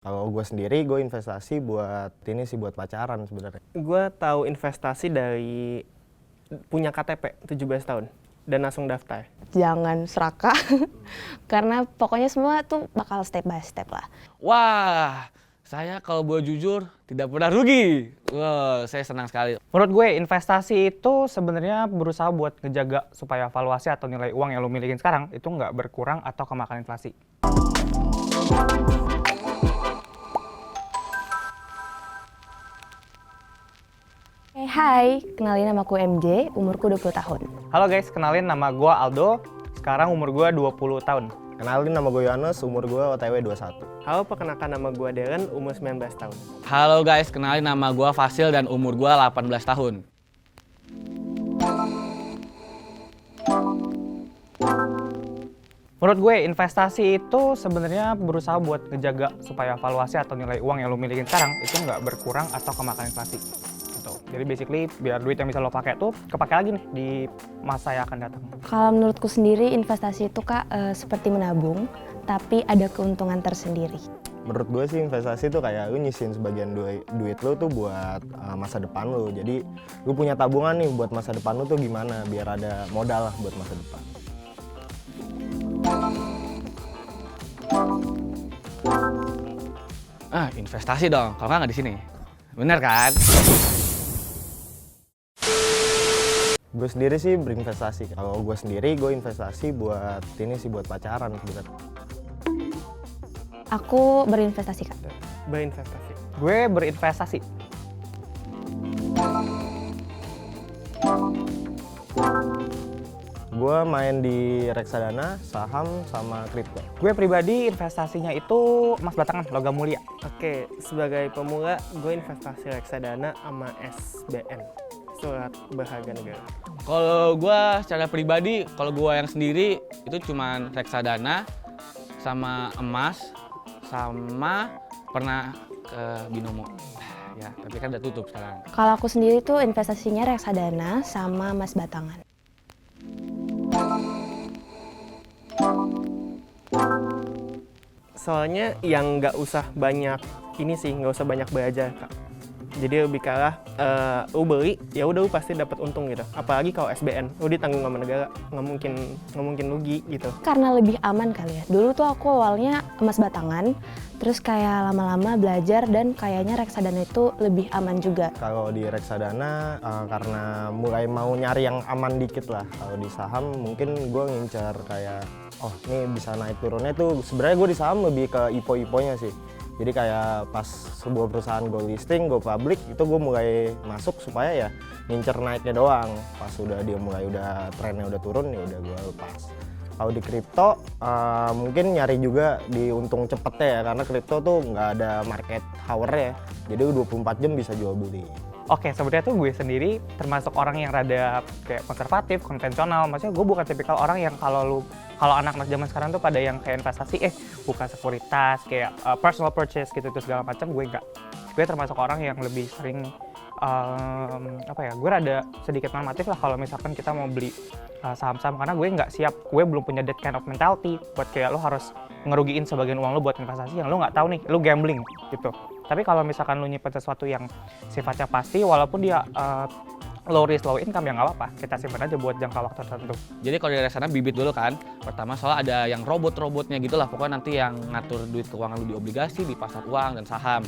Kalau gue sendiri, gue investasi buat ini sih, buat pacaran sebenarnya. Gue tahu investasi dari punya KTP 17 tahun dan langsung daftar. Jangan serakah, karena pokoknya semua tuh bakal step by step lah. Wah, saya kalau boleh jujur tidak pernah rugi. Wah, saya senang sekali. Menurut gue investasi itu sebenarnya berusaha buat ngejaga supaya valuasi atau nilai uang yang lo milikin sekarang itu nggak berkurang atau kemakan inflasi. Hai, kenalin nama aku MJ, umurku 20 tahun. Halo guys, kenalin nama gue Aldo, sekarang umur gue 20 tahun. Kenalin, nama gue Yohanes, umur gue OTW 21. Halo, perkenalkan nama gue Darren, umur 19 tahun. Halo guys, kenalin nama gua Fasil dan umur gua 18 tahun. Menurut gue investasi itu sebenarnya berusaha buat ngejaga supaya valuasi atau nilai uang yang lo milikin sekarang itu nggak berkurang atau kemakan inflasi. Gitu. Jadi basically biar duit yang bisa lo pakai tuh kepake lagi nih di masa yang akan datang. Kalau menurutku sendiri investasi itu seperti menabung, tapi ada keuntungan tersendiri. Menurut gue sih investasi tuh kayak lu nyisihin sebagian duit lu tuh buat masa depan lu. Jadi lu punya tabungan nih buat masa depan lu tuh gimana, biar ada modal lah buat masa depan. Investasi dong, kalau nggak di sini. Bener kan? Gue sendiri sih berinvestasi. Kalau gue sendiri, gue investasi buat ini sih, buat pacaran sebenarnya. Aku berinvestasi, Kak. Berinvestasi. Gue berinvestasi. Gue main di reksadana, saham, sama kripto. Gue pribadi investasinya itu emas batangan, logam mulia. Oke, sebagai pemula, gue investasi reksadana sama SBN, surat berharga negara. Kalau gua secara pribadi, kalau gua yang sendiri itu cuman reksadana sama emas sama pernah ke binomo. Ya, tapi kan udah tutup sekarang. Kalau aku sendiri tuh investasinya reksadana sama emas batangan. Soalnya yang nggak usah banyak ini sih, nggak usah banyak belajar, Kak. Jadi lebih kalah lu beli, ya udah lu pasti dapat untung gitu. Apalagi kalau SBN, lu ditanggung sama negara, nggak mungkin rugi gitu. Karena lebih aman kali ya. Dulu tuh aku awalnya emas batangan, terus kayak lama-lama belajar dan kayaknya reksadana itu lebih aman juga. Kalau di reksadana, karena mulai mau nyari yang aman dikit lah. Kalau di saham mungkin gue ngincar kayak, oh ini bisa naik turunnya tuh. Sebenarnya gue di saham lebih ke IPO-IPO-nya sih. Jadi kayak pas sebuah perusahaan gue listing, gue public, itu gue mulai masuk supaya ya ngincer naiknya doang. Pas dia mulai trennya udah turun, ya udah gue lepas. Kalau di kripto mungkin nyari juga di untung cepetnya ya, karena kripto tuh nggak ada market hour ya. Jadi 24 jam bisa jual beli. Oke, sebenarnya tuh gue sendiri termasuk orang yang rada kayak konservatif, konvensional. Maksudnya gue bukan tipikal orang yang kalau anak-anak zaman sekarang tuh pada yang kayak investasi, buka sekuritas, kayak personal purchase gitu segala macam, gue enggak. Gue termasuk orang yang lebih sering gue rada sedikit normatif lah kalau misalkan kita mau beli saham-saham, karena gue nggak siap, gue belum punya that kind of mentality buat kayak lo harus ngerugiin sebagian uang lo buat investasi yang lo nggak tahu nih, lo gambling gitu. Tapi kalau misalkan lo nyimpen sesuatu yang sifatnya pasti, walaupun dia low risk low income, ya nggak apa-apa, kita simpan aja buat jangka waktu tertentu. Jadi kalau di reksadana bibit dulu kan. Pertama soal ada yang robot-robotnya gitulah, pokoknya nanti yang ngatur duit keuangan lu di obligasi, di pasar uang dan saham.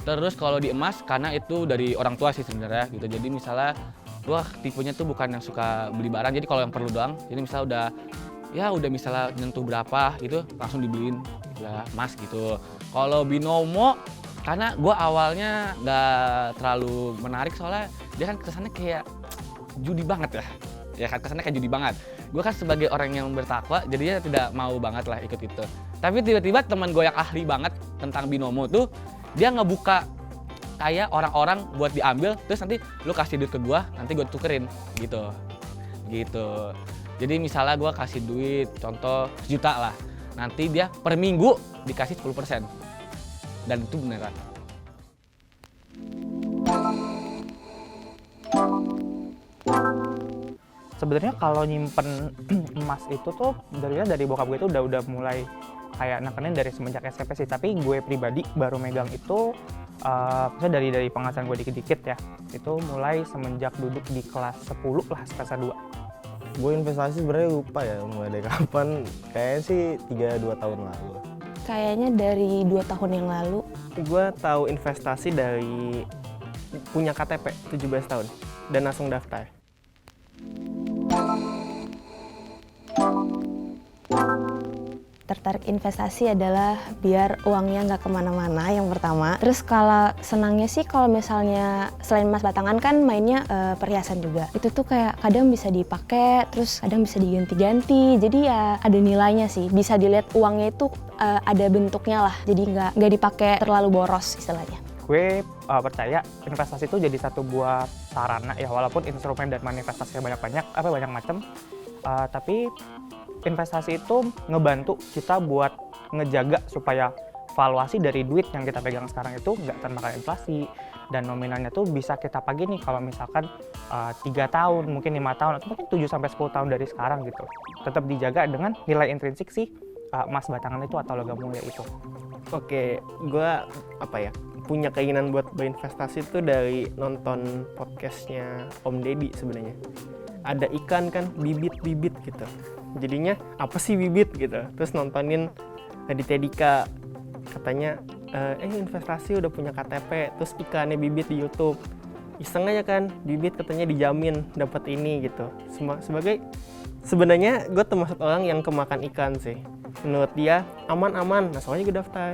Terus kalau di emas, karena itu dari orang tua sih sebenarnya gitu. Jadi misalnya gua tipenya tuh bukan yang suka beli barang, jadi kalau yang perlu doang. Jadi misalnya udah misalnya nyentuh berapa gitu langsung dibeliin ya emas gitu. Kalau binomo, karena gue awalnya nggak terlalu menarik soalnya dia kan kesannya kayak judi banget ya kan, kesannya kayak judi banget. Gue kan sebagai orang yang bertakwa jadinya tidak mau banget lah ikut itu. Tapi tiba-tiba teman gue yang ahli banget tentang binomo tuh dia ngebuka kayak orang-orang buat diambil, terus nanti lu kasih duit ke gue, nanti gue tukerin gitu. Jadi misalnya gue kasih duit contoh 1 juta lah, nanti dia per minggu dikasih 10%. Dan itu beneran. Sebenarnya kalau nyimpen emas itu tuh dari bokap gue itu udah mulai kayak nekenin dari semenjak SMP sih, tapi gue pribadi baru megang itu maksudnya dari penghasilan gue dikit-dikit ya, itu mulai semenjak duduk di kelas 10 lah, semester 2. Gue investasi sebenarnya lupa ya mulai dari kapan, kayaknya sih 3-2 tahun lalu. Kayaknya dari 2 tahun yang lalu. Gue tahu investasi dari punya KTP 17 tahun dan langsung daftar. Tertarik investasi adalah biar uangnya nggak kemana-mana yang pertama. Terus kalau senangnya sih kalau misalnya selain emas batangan kan mainnya perhiasan juga. Itu tuh kayak kadang bisa dipakai, terus kadang bisa diganti-ganti. Jadi ya ada nilainya sih. Bisa dilihat uangnya itu ada bentuknya lah. Jadi nggak dipakai terlalu boros istilahnya. Gue percaya investasi itu jadi satu buah sarana ya, walaupun instrumen dan manifestasinya banyak macam, tapi investasi itu ngebantu kita buat ngejaga supaya valuasi dari duit yang kita pegang sekarang itu nggak termakan inflasi, dan nominalnya tuh bisa kita pagi nih kalau misalkan 3 tahun, mungkin 5 tahun, atau mungkin 7-10 tahun dari sekarang gitu. Tetap dijaga dengan nilai intrinsik sih emas batangan itu atau logam mulia itu. Oke, gue punya keinginan buat berinvestasi itu dari nonton podcastnya Om Deddy sebenarnya. Ada ikan kan, bibit-bibit gitu. Jadinya apa sih bibit gitu. Terus nontonin Raditya Dika, katanya investasi udah punya KTP, terus ikannya bibit di YouTube. Iseng aja kan, bibit katanya dijamin dapat ini gitu. Sebenarnya gue termasuk orang yang kemakan ikan sih. Menurut dia aman-aman, nah soalnya gue daftar.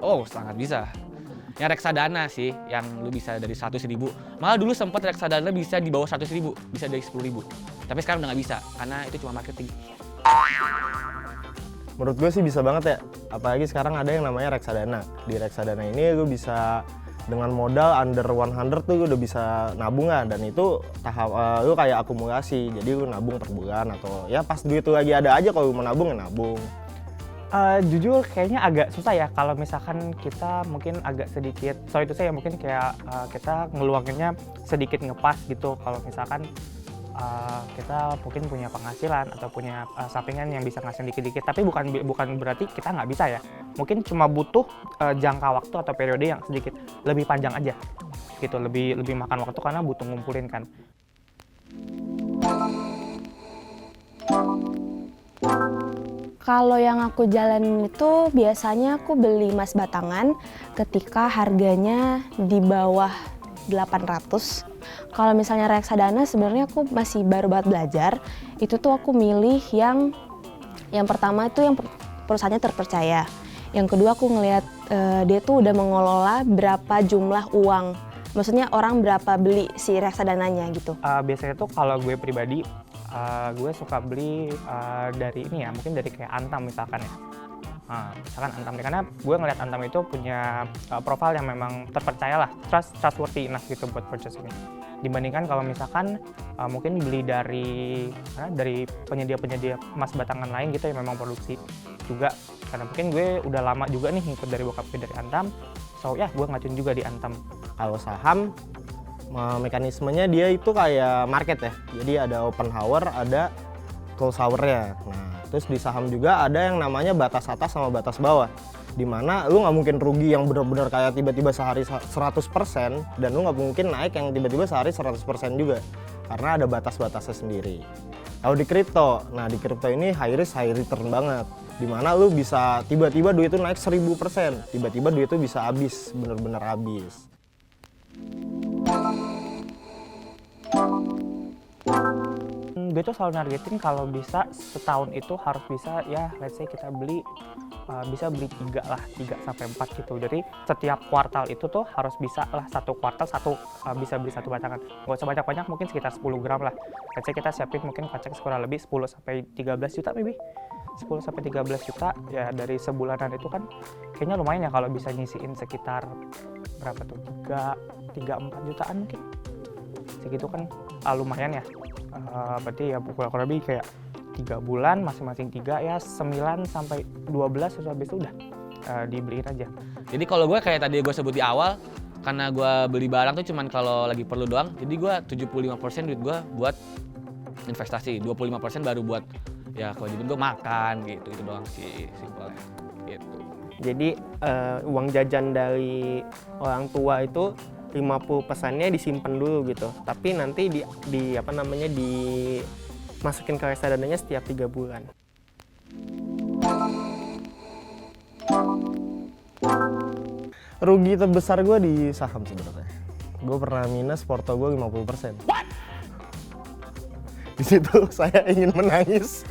Oh, sangat bisa. Yang reksadana sih, yang lu bisa dari 100.000. Malah dulu sempat reksadana bisa di bawah 100.000, bisa dari 10.000. Tapi sekarang udah nggak bisa, karena itu cuma marketing. Menurut gue sih bisa banget ya, apalagi sekarang ada yang namanya reksadana. Di reksadana ini gue bisa dengan modal under 100 tuh gue udah bisa nabung kan, dan itu lu kayak akumulasi, jadi lu nabung per bulan atau ya pas duit tuh lagi ada aja, kalau mau nabung ya nabung. Jujur kayaknya agak susah ya kalau misalkan kita mungkin agak sedikit, sorry itu saya mungkin kayak kita ngeluanginnya sedikit ngepas gitu. Kalau misalkan kita mungkin punya penghasilan atau punya sampingan yang bisa ngasih dikit-dikit, tapi bukan berarti kita nggak bisa ya. Mungkin cuma butuh jangka waktu atau periode yang sedikit lebih panjang aja gitu, lebih makan waktu karena butuh ngumpulin kan. Kalau yang aku jalanin itu biasanya aku beli emas batangan ketika harganya di bawah 800. Kalau misalnya reksadana sebenarnya aku masih baru banget belajar. Itu tuh aku milih yang pertama itu yang perusahaannya terpercaya. Yang kedua aku ngelihat dia tuh udah mengelola berapa jumlah uang. Maksudnya orang berapa beli si reksadananya gitu. Biasanya tuh kalau gue pribadi gue suka beli dari ini ya, mungkin dari kayak Antam misalkan ya. Misalkan Antam, karena gue ngeliat Antam itu punya profil yang memang terpercaya lah, trustworthy enough gitu buat purchase ini. Dibandingkan kalau misalkan mungkin beli dari penyedia emas batangan lain gitu yang memang produksi juga. Karena mungkin gue udah lama juga nih ngikut dari bokap gue dari Antam, so ya gue ngacun juga di Antam. Kalau saham, mekanismenya dia itu kayak market ya, jadi ada open hour, ada close hour-nya. Nah, terus di saham juga ada yang namanya batas atas sama batas bawah, dimana lu nggak mungkin rugi yang benar-benar kayak tiba-tiba sehari 100%, dan lu nggak mungkin naik yang tiba-tiba sehari 100% juga, karena ada batas-batasnya sendiri. Kalau di kripto, nah di kripto ini high risk high return banget, dimana lu bisa tiba-tiba duit itu naik 1000%, tiba-tiba duit itu bisa habis, bener-bener habis. Gue tuh selalu nargetin kalau bisa setahun itu harus bisa ya, let's say kita beli bisa beli 3 sampai 4 gitu. Jadi setiap kuartal itu tuh harus bisa lah, satu kuartal bisa beli satu batangan. Gak usah banyak-banyak, mungkin sekitar 10 gram lah. Let's say kita siapin mungkin kocek kurang lebih 10 sampai 13 juta maybe. 10 sampai 13 juta ya dari sebulanan itu kan kayaknya lumayan ya kalau bisa nyisiin sekitar berapa tuh, 3-4 jutaan mungkin. Segitu kan lumayan ya. Berarti ya kurang lebih kayak 3 bulan masing-masing 3 ya 9 sampai 12, terus habis itu udah dibeliin aja. Jadi kalau gue kayak tadi gue sebut di awal, karena gue beli barang tuh cuman kalau lagi perlu doang, jadi gue 75% duit gue buat investasi, 25% baru buat ya kewajiban gue makan gitu, itu doang sih simpelnya gitu. Jadi uang jajan dari orang tua itu 50%-nya disimpan dulu gitu. Tapi nanti dimasukin ke reksadananya setiap 3 bulan. Rugi terbesar gue di saham sebenarnya. Gue pernah minus porto gue 50%. Di situ saya ingin menangis.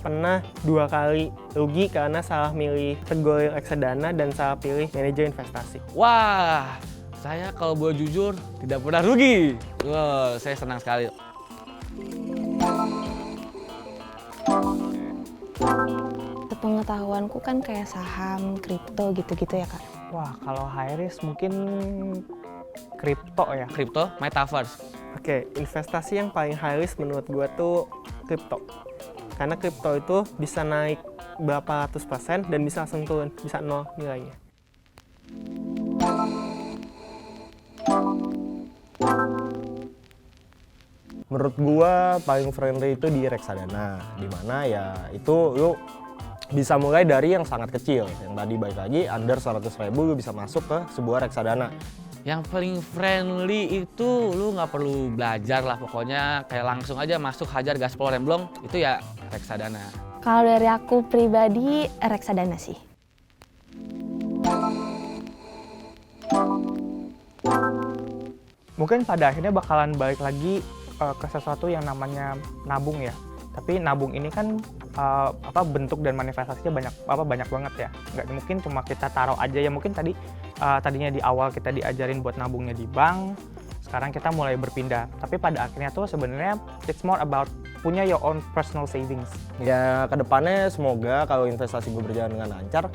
Pernah 2 kali rugi karena salah milih kategori reksadana dan salah pilih manajer investasi. Wah, saya kalau boleh jujur tidak pernah rugi. Wah, saya senang sekali. Sepengetahuanku kan kayak saham, kripto gitu-gitu ya Kak. Wah, kalau high risk mungkin kripto ya. Crypto, metaverse. Oke, investasi yang paling high risk menurut gua tuh kripto. Karena kripto itu bisa naik berapa ratus persen dan bisa langsung turun, bisa nol nilainya. Menurut gua paling friendly itu di reksadana, dimana ya itu lu bisa mulai dari yang sangat kecil, yang tadi baik lagi under 100.000 lu bisa masuk ke sebuah reksadana. Yang paling friendly itu lu nggak perlu belajar lah, pokoknya kayak langsung aja masuk hajar gaspol remblong, itu ya reksadana. Kalau dari aku pribadi, reksadana sih. Mungkin pada akhirnya bakalan balik lagi ke sesuatu yang namanya nabung ya. Tapi nabung ini kan bentuk dan manifestasinya banyak banget ya. Nggak mungkin cuma kita taruh aja ya. Mungkin tadinya di awal kita diajarin buat nabungnya di bank, sekarang kita mulai berpindah. Tapi pada akhirnya tuh sebenarnya it's more about punya your own personal savings. Ya kedepannya semoga kalau investasi gue berjalan dengan lancar,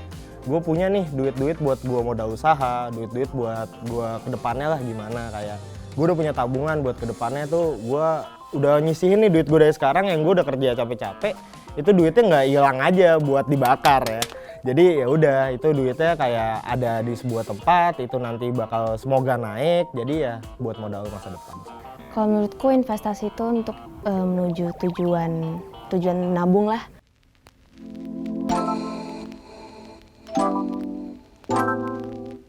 gue punya nih duit-duit buat gue modal usaha, duit-duit buat gue kedepannya lah gimana, kayak gue udah punya tabungan buat kedepannya tuh, gue udah nyisihin nih duit gue dari sekarang yang gue udah kerja capek-capek, itu duitnya nggak hilang aja buat dibakar ya. Jadi ya udah, itu duitnya kayak ada di sebuah tempat, itu nanti bakal semoga naik, jadi ya buat modal masa depan. Kalau menurutku investasi itu untuk menuju tujuan nabung lah.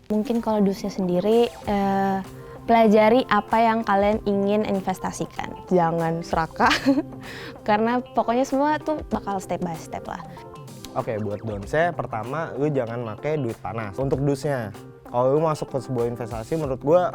Mungkin kalau dusnya sendiri, pelajari apa yang kalian ingin investasikan. Jangan serakah, karena pokoknya semua tuh bakal step by step lah. Oke, buat donsnya pertama lu jangan pakai duit panas. Untuk dusnya, kalau lu masuk ke sebuah investasi, menurut gua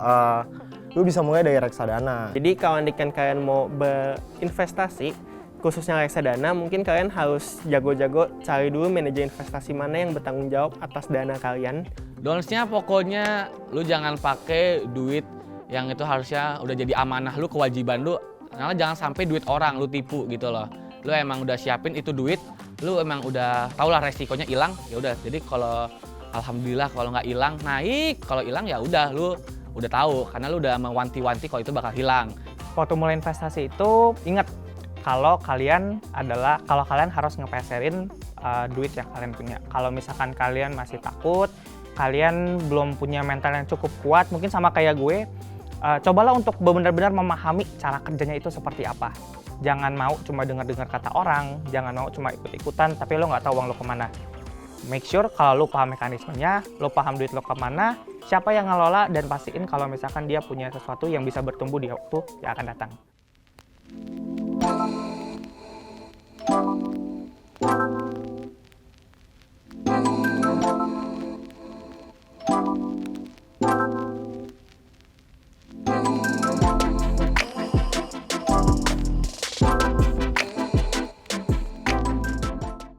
lu bisa mulai dari reksadana. Jadi kalau kalian mau berinvestasi, khususnya reksadana, mungkin kalian harus jago-jago cari dulu manajer investasi mana yang bertanggung jawab atas dana kalian. Donsnya pokoknya lu jangan pakai duit yang itu harusnya udah jadi amanah lu, kewajiban lu. Karena jangan sampai duit orang lu tipu gitu loh. Lu emang udah siapin itu duit, lu emang udah tau lah resikonya hilang, ya udah. Jadi kalau alhamdulillah kalau nggak hilang naik, kalau hilang ya udah lu udah tahu karena lu udah mewanti-wanti kalau itu bakal hilang. Waktu mulai investasi itu ingat kalau kalian harus ngepeserin duit yang kalian punya. Kalau misalkan kalian masih takut, kalian belum punya mental yang cukup kuat, mungkin sama kayak gue, cobalah untuk benar-benar memahami cara kerjanya itu seperti apa. Jangan mau cuma dengar-dengar kata orang, jangan mau cuma ikut-ikutan tapi lo nggak tahu uang lo kemana. Make sure kalau lo paham mekanismenya, lo paham duit lo kemana, siapa yang ngelola, dan pastiin kalau misalkan dia punya sesuatu yang bisa bertumbuh di waktu yang akan datang.